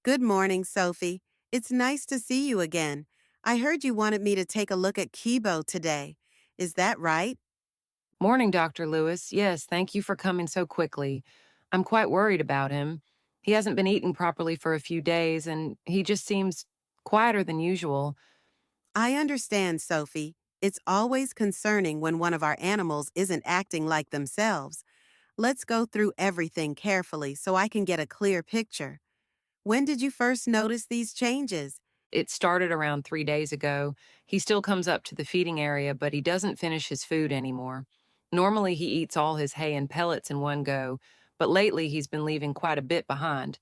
Good morning, Sophie. It's nice to see you again. I heard you wanted me to take a look at Kibo today. Is that right? Morning, Dr. Lewis. Yes, thank you for coming so quickly. I'm quite worried about him. He hasn't been eating properly for a few days, and he just seems quieter than usual. I understand, Sophie. It's always concerning when one of our animals isn't acting like themselves. Let's go through everything carefully so I can get a clear picture. When did you first notice these changes? It started around 3 days ago. He still comes up to the feeding area, but he doesn't finish his food anymore. Normally, he eats all his hay and pellets in one go, but lately he's been leaving quite a bit behind.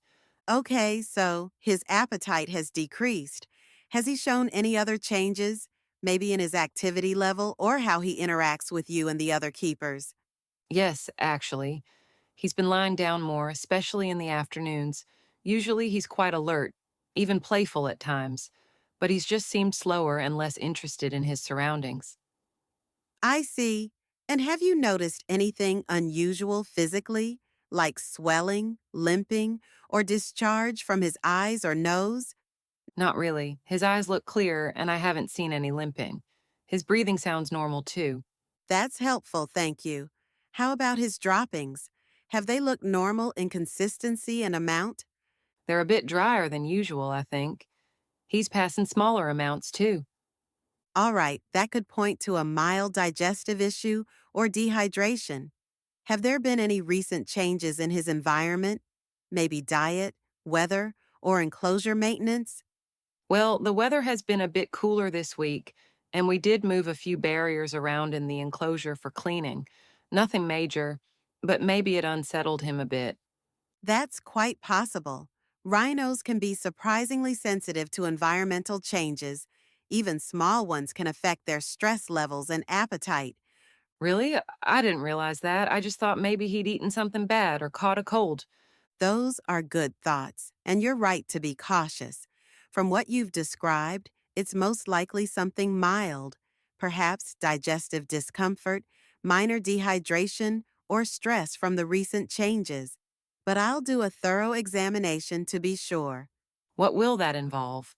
Okay, so his appetite has decreased. Has he shown any other changes, maybe in his activity level or how he interacts with you and the other keepers? Yes, actually. He's been lying down more, especially in the afternoons. Usually he's quite alert, even playful at times, but he's just seemed slower and less interested in his surroundings. I see. And have you noticed anything unusual physically, like swelling, limping, or discharge from his eyes or nose? Not really. His eyes look clear, and I haven't seen any limping. His breathing sounds normal, too. That's helpful, thank you. How about his droppings? Have they looked normal in consistency and amount? They're a bit drier than usual, I think. He's passing smaller amounts, too. All right, that could point to a mild digestive issue or dehydration. Have there been any recent changes in his environment? Maybe diet, weather, or enclosure maintenance? Well, the weather has been a bit cooler this week, and we did move a few barriers around in the enclosure for cleaning. Nothing major, but maybe it unsettled him a bit. That's quite possible. Rhinos can be surprisingly sensitive to environmental changes. Even small ones can affect their stress levels and appetite. Really? I didn't realize that. I just thought maybe he'd eaten something bad or caught a cold. Those are good thoughts, and you're right to be cautious. From what you've described, it's most likely something mild, perhaps digestive discomfort, minor dehydration, or stress from the recent changes. But I'll do a thorough examination to be sure. What will that involve?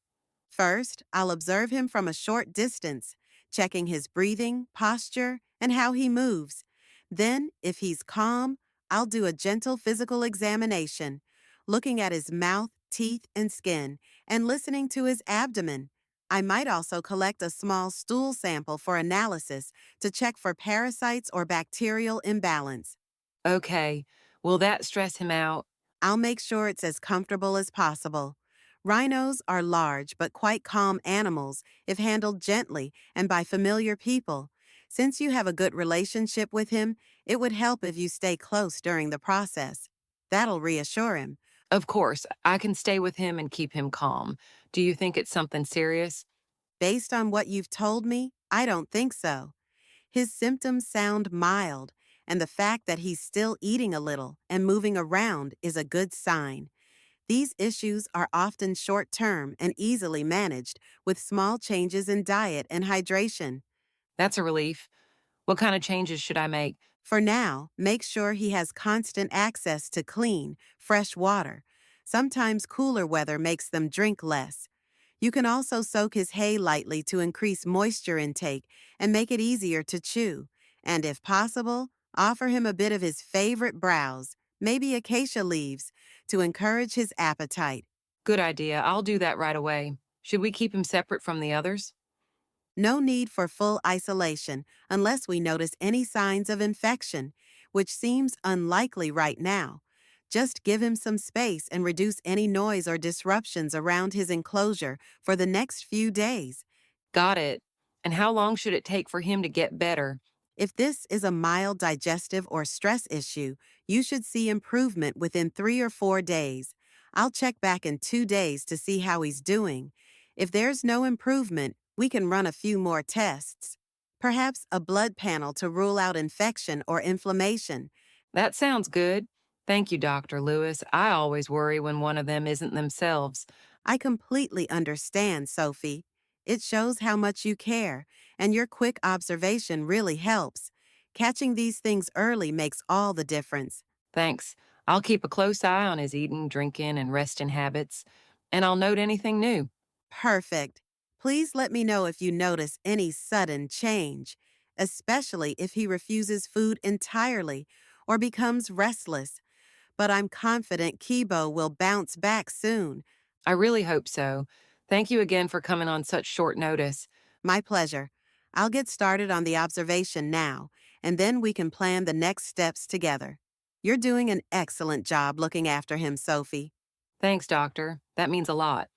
First, I'll observe him from a short distance, checking his breathing, posture, and how he moves. Then, if he's calm, I'll do a gentle physical examination, looking at his mouth, teeth, and skin, and listening to his abdomen. I might also collect a small stool sample for analysis to check for parasites or bacterial imbalance. Okay. Will that stress him out? I'll make sure it's as comfortable as possible. Rhinos are large but quite calm animals if handled gently and by familiar people. Since you have a good relationship with him, it would help if you stay close during the process. That'll reassure him. Of course, I can stay with him and keep him calm. Do you think it's something serious? Based on what you've told me, I don't think so. His symptoms sound mild, and the fact that he's still eating a little and moving around is a good sign. These issues are often short term and easily managed with small changes in diet and hydration. That's a relief. What kind of changes should I make? For now, make sure he has constant access to clean, fresh water. Sometimes cooler weather makes them drink less. You can also soak his hay lightly to increase moisture intake and make it easier to chew. And if possible, offer him a bit of his favorite browse, maybe acacia leaves, to encourage his appetite. Good idea. I'll do that right away. Should we keep him separate from the others? No need for full isolation unless we notice any signs of infection, which seems unlikely right now. Just give him some space and reduce any noise or disruptions around his enclosure for the next few days. Got it. And how long should it take for him to get better? If this is a mild digestive or stress issue, you should see improvement within 3 or 4 days. I'll check back in 2 days to see how he's doing. If there's no improvement, we can run a few more tests. Perhaps a blood panel to rule out infection or inflammation. That sounds good. Thank you, Dr. Lewis. I always worry when one of them isn't themselves. I completely understand, Sophie. It shows how much you care, and your quick observation really helps. Catching these things early makes all the difference. Thanks. I'll keep a close eye on his eating, drinking, and resting habits. and I'll note anything new. Perfect. Please let me know if you notice any sudden change, especially if he refuses food entirely or becomes restless. But I'm confident Kibo will bounce back soon. I really hope so. Thank you again for coming on such short notice. My pleasure. I'll get started on the observation now, and then we can plan the next steps together. You're doing an excellent job looking after him, Sophie. Thanks, doctor. That means a lot.